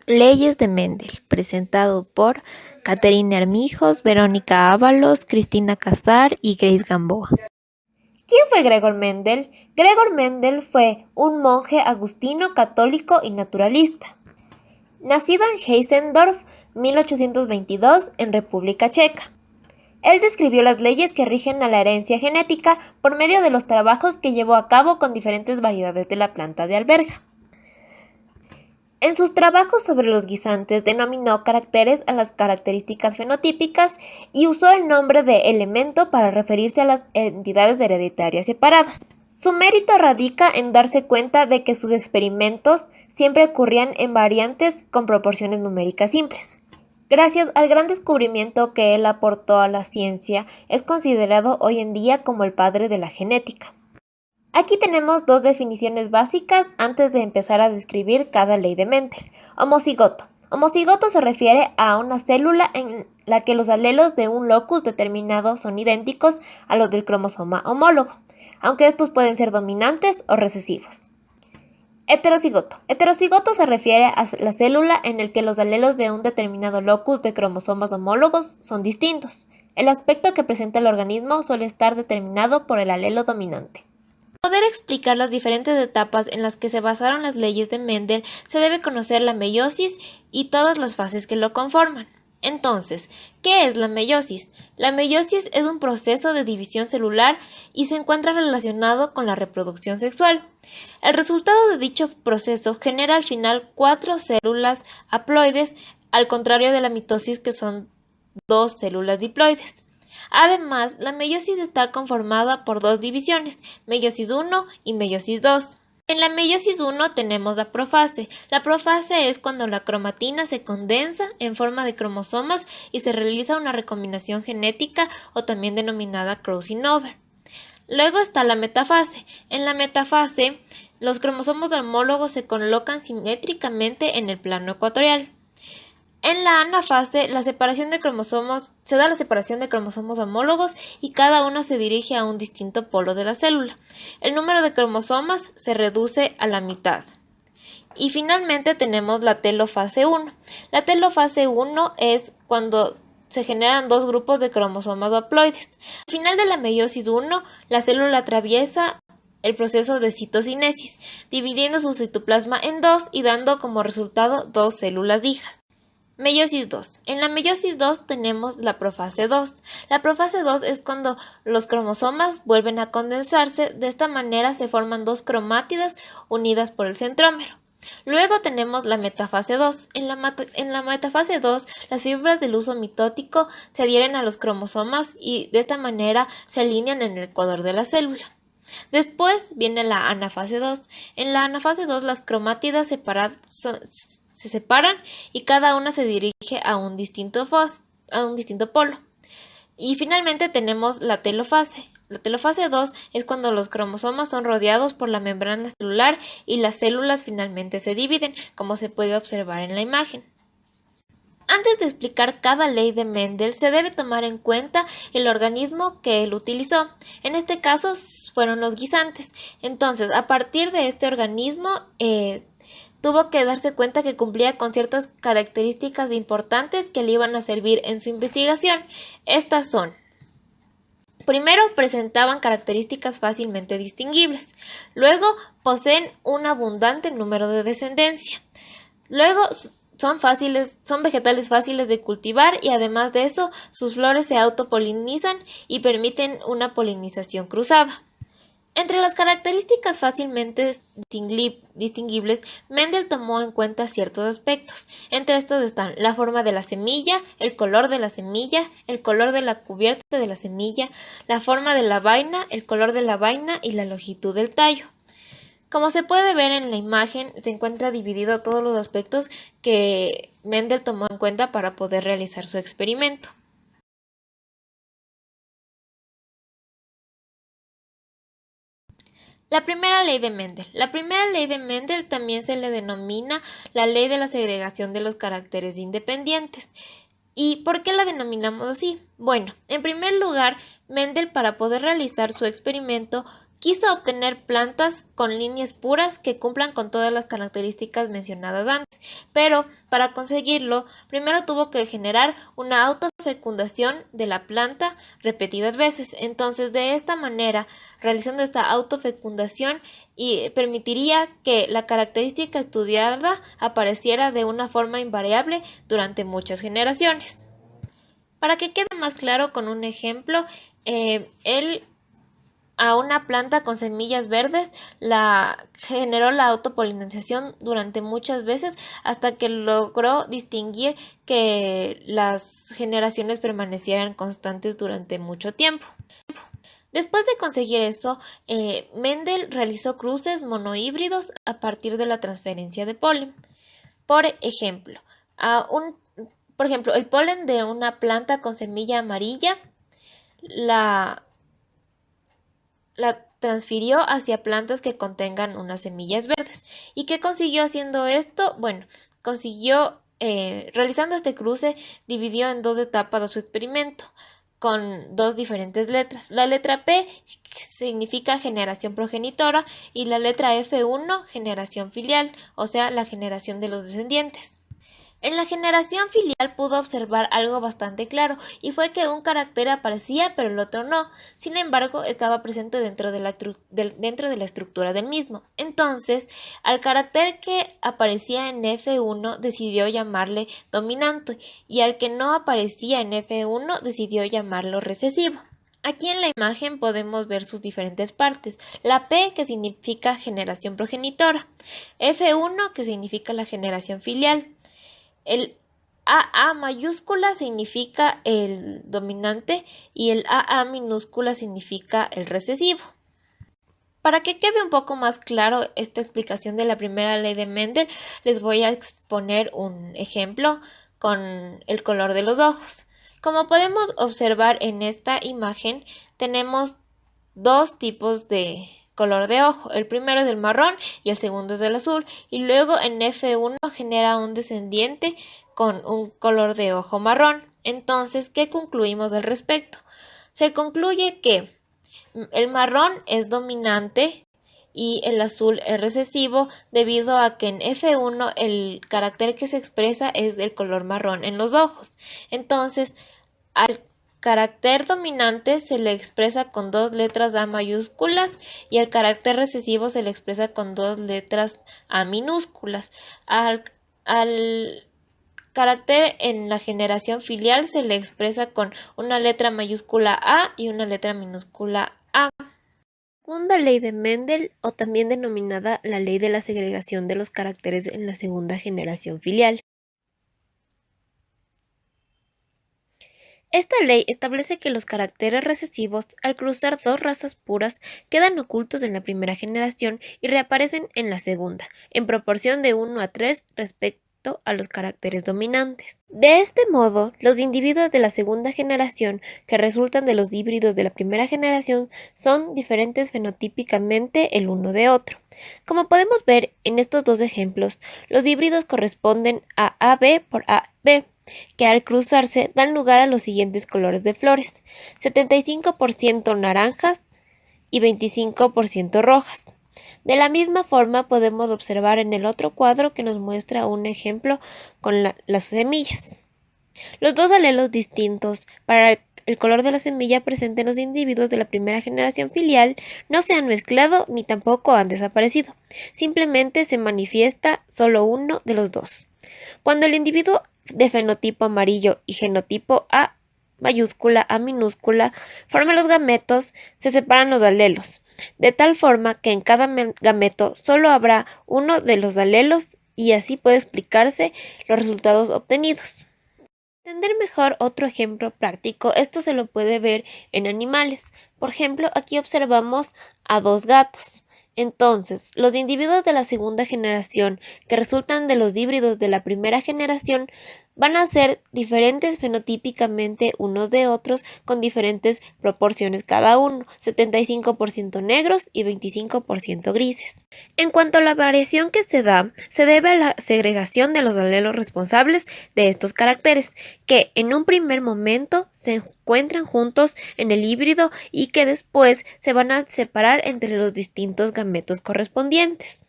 Leyes de Mendel, presentado por Caterina Armijos, Verónica Ábalos, Cristina Casar y Grace Gamboa. ¿Quién fue Gregor Mendel? Gregor Mendel fue un monje agustino católico y naturalista. Nacido en Heissendorf, 1822, en República Checa. Él describió las leyes que rigen a la herencia genética por medio de los trabajos que llevó a cabo con diferentes variedades de la planta de alberga. En sus trabajos sobre los guisantes denominó caracteres a las características fenotípicas y usó el nombre de elemento para referirse a las entidades hereditarias separadas. Su mérito radica en darse cuenta de que sus experimentos siempre ocurrían en variantes con proporciones numéricas simples. Gracias al gran descubrimiento que él aportó a la ciencia, es considerado hoy en día como el padre de la genética. Aquí tenemos dos definiciones básicas antes de empezar a describir cada ley de Mendel. Homocigoto. Homocigoto se refiere a una célula en la que los alelos de un locus determinado son idénticos a los del cromosoma homólogo, aunque estos pueden ser dominantes o recesivos. Heterocigoto. Heterocigoto se refiere a la célula en la que los alelos de un determinado locus de cromosomas homólogos son distintos. El aspecto que presenta el organismo suele estar determinado por el alelo dominante. Para poder explicar las diferentes etapas en las que se basaron las leyes de Mendel, se debe conocer la meiosis y todas las fases que lo conforman. Entonces, ¿qué es la meiosis? La meiosis es un proceso de división celular y se encuentra relacionado con la reproducción sexual. El resultado de dicho proceso genera al final 4 células haploides, al contrario de la mitosis, que son 2 células diploides. Además, la meiosis está conformada por 2 divisiones, meiosis 1 y meiosis 2. En la meiosis 1 tenemos la profase. La profase es cuando la cromatina se condensa en forma de cromosomas y se realiza una recombinación genética o también denominada crossing over. Luego está la metafase. En la metafase, los cromosomas homólogos se colocan simétricamente en el plano ecuatorial. En la anafase, se da la separación de cromosomas homólogos y cada uno se dirige a un distinto polo de la célula. El número de cromosomas se reduce a la mitad. Y finalmente tenemos la telofase 1. La telofase 1 es cuando se generan 2 grupos de cromosomas haploides. Al final de la meiosis 1, la célula atraviesa el proceso de citocinesis, dividiendo su citoplasma en 2 y dando como resultado 2 células hijas. Meiosis 2. En la meiosis 2 tenemos la profase 2. La profase 2 es cuando los cromosomas vuelven a condensarse. De esta manera se forman 2 cromátidas unidas por el centrómero. Luego tenemos la metafase 2. En la metafase 2, las fibras del huso mitótico se adhieren a los cromosomas y de esta manera se alinean en el ecuador de la célula. Después viene la anafase 2. En la anafase 2, las cromátidas se separan y cada una se dirige a un distinto polo. Y finalmente tenemos la telofase. La telofase 2 es cuando los cromosomas son rodeados por la membrana celular y las células finalmente se dividen, como se puede observar en la imagen. Antes de explicar cada ley de Mendel, se debe tomar en cuenta el organismo que él utilizó. En este caso fueron los guisantes. Entonces, a partir de este organismo, tuvo que darse cuenta que cumplía con ciertas características importantes que le iban a servir en su investigación. Estas son: primero, presentaban características fácilmente distinguibles. Luego, poseen un abundante número de descendencia. Luego, son vegetales fáciles de cultivar y además de eso, sus flores se autopolinizan y permiten una polinización cruzada. Entre las características fácilmente distinguibles, Mendel tomó en cuenta ciertos aspectos. Entre estos están la forma de la semilla, el color de la semilla, el color de la cubierta de la semilla, la forma de la vaina, el color de la vaina y la longitud del tallo. Como se puede ver en la imagen, se encuentra dividido todos los aspectos que Mendel tomó en cuenta para poder realizar su experimento. La primera ley de Mendel. La primera ley de Mendel también se le denomina la ley de la segregación de los caracteres independientes. ¿Y por qué la denominamos así? Bueno, en primer lugar, Mendel, para poder realizar su experimento, Quiso obtener plantas con líneas puras que cumplan con todas las características mencionadas antes, pero para conseguirlo, primero tuvo que generar una autofecundación de la planta repetidas veces. Entonces, de esta manera, realizando esta autofecundación, permitiría que la característica estudiada apareciera de una forma invariable durante muchas generaciones. Para que quede más claro con un ejemplo, él a una planta con semillas verdes generó la autopolinización durante muchas veces hasta que logró distinguir que las generaciones permanecieran constantes durante mucho tiempo. Después de conseguir esto, Mendel realizó cruces monohíbridos a partir de la transferencia de polen. Por ejemplo, el polen de una planta con semilla amarilla la transfirió hacia plantas que contengan unas semillas verdes. ¿Y qué consiguió haciendo esto? Bueno, realizando este cruce, dividió en dos etapas su experimento con dos diferentes letras. La letra P significa generación progenitora y la letra F1 generación filial, o sea, la generación de los descendientes. En la generación filial pudo observar algo bastante claro, y fue que un carácter aparecía pero el otro no. Sin embargo, estaba presente dentro de la estructura del mismo. Entonces, al carácter que aparecía en F1 decidió llamarle dominante, y al que no aparecía en F1 decidió llamarlo recesivo. Aquí en la imagen podemos ver sus diferentes partes. La P, que significa generación progenitora, F1, que significa la generación filial, el AA mayúscula significa el dominante y el AA minúscula significa el recesivo. Para que quede un poco más claro esta explicación de la primera ley de Mendel, les voy a exponer un ejemplo con el color de los ojos. Como podemos observar en esta imagen, tenemos dos tipos de color de ojo. El primero es el marrón y el segundo es el azul, y luego en F1 genera un descendiente con un color de ojo marrón. Entonces, ¿qué concluimos al respecto? Se concluye que el marrón es dominante y el azul es recesivo, debido a que en F1 el carácter que se expresa es del color marrón en los ojos. Entonces, al carácter dominante se le expresa con dos letras A mayúsculas y el carácter recesivo se le expresa con dos letras A minúsculas. Al carácter en la generación filial se le expresa con una letra mayúscula A y una letra minúscula A. Segunda ley de Mendel, o también denominada la ley de la segregación de los caracteres en la segunda generación filial. Esta ley establece que los caracteres recesivos, al cruzar dos razas puras, quedan ocultos en la primera generación y reaparecen en la segunda, en proporción de 1 a 3 respecto a los caracteres dominantes. De este modo, los individuos de la segunda generación que resultan de los híbridos de la primera generación son diferentes fenotípicamente el uno de otro. Como podemos ver en estos dos ejemplos, los híbridos corresponden a AB por AB, que al cruzarse dan lugar a los siguientes colores de flores: 75% naranjas y 25% rojas. De la misma forma podemos observar en el otro cuadro que nos muestra un ejemplo con las semillas. Los dos alelos distintos para el color de la semilla presente en los individuos de la primera generación filial no se han mezclado ni tampoco han desaparecido. Simplemente se manifiesta solo uno de los dos. Cuando el individuo de fenotipo amarillo y genotipo A mayúscula A minúscula forman los gametos, se separan los alelos, de tal forma que en cada gameto solo habrá uno de los alelos, y así puede explicarse los resultados obtenidos. Para entender mejor otro ejemplo práctico, esto se lo puede ver en animales. Por ejemplo, aquí observamos a dos gatos. Entonces, los individuos de la segunda generación que resultan de los híbridos de la primera generación van a ser diferentes fenotípicamente unos de otros, con diferentes proporciones cada uno, 75% negros y 25% grises. En cuanto a la variación que se da, se debe a la segregación de los alelos responsables de estos caracteres, que en un primer momento se encuentran juntos en el híbrido y que después se van a separar entre los distintos gametos correspondientes.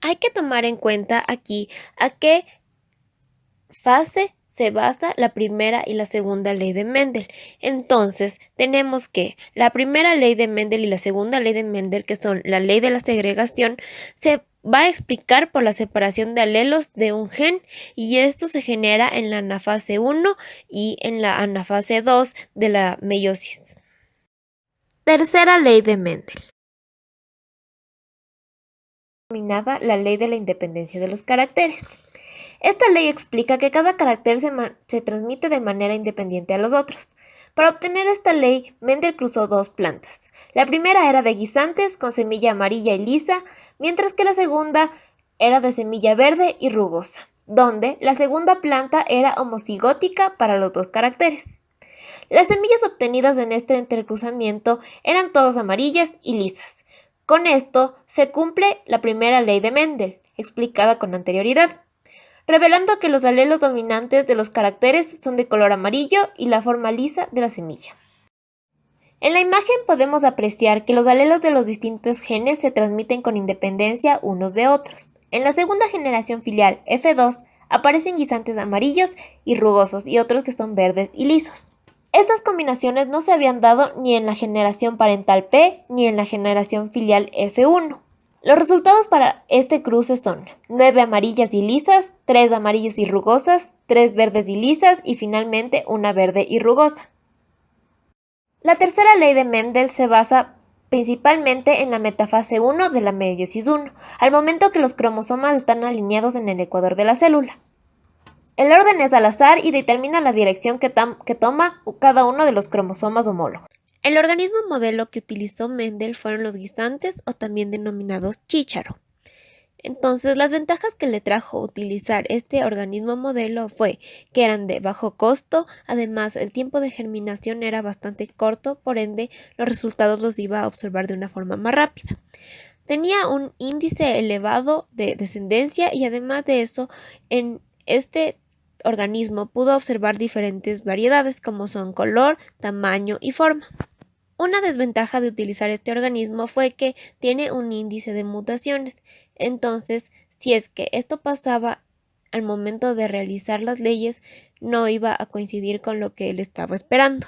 Hay que tomar en cuenta aquí a qué fase se basa la primera y la segunda ley de Mendel. Entonces, tenemos que la primera ley de Mendel y la segunda ley de Mendel, que son la ley de la segregación, se va a explicar por la separación de alelos de un gen, y esto se genera en la anafase 1 y en la anafase 2 de la meiosis. Tercera ley de Mendel, denominada la ley de la independencia de los caracteres. Esta ley explica que cada carácter se transmite de manera independiente a los otros. Para obtener esta ley, Mendel cruzó dos plantas. La primera era de guisantes con semilla amarilla y lisa, mientras que la segunda era de semilla verde y rugosa, donde la segunda planta era homocigótica para los dos caracteres. Las semillas obtenidas en este entrecruzamiento eran todas amarillas y lisas. Con esto se cumple la primera ley de Mendel, explicada con anterioridad, revelando que los alelos dominantes de los caracteres son de color amarillo y la forma lisa de la semilla. En la imagen podemos apreciar que los alelos de los distintos genes se transmiten con independencia unos de otros. En la segunda generación filial F2 aparecen guisantes amarillos y rugosos y otros que son verdes y lisos. Estas combinaciones no se habían dado ni en la generación parental P ni en la generación filial F1. Los resultados para este cruce son 9 amarillas y lisas, 3 amarillas y rugosas, 3 verdes y lisas y finalmente una verde y rugosa. La tercera ley de Mendel se basa principalmente en la metafase 1 de la meiosis 1, al momento que los cromosomas están alineados en el ecuador de la célula. El orden es al azar y determina la dirección que toma cada uno de los cromosomas homólogos. El organismo modelo que utilizó Mendel fueron los guisantes, o también denominados chícharo. Entonces, las ventajas que le trajo utilizar este organismo modelo fue que eran de bajo costo, además el tiempo de germinación era bastante corto, por ende los resultados los iba a observar de una forma más rápida. Tenía un índice elevado de descendencia y además de eso, en este organismo pudo observar diferentes variedades como son color, tamaño y forma. Una desventaja de utilizar este organismo fue que tiene un índice de mutaciones. Entonces, si es que esto pasaba al momento de realizar las leyes, no iba a coincidir con lo que él estaba esperando.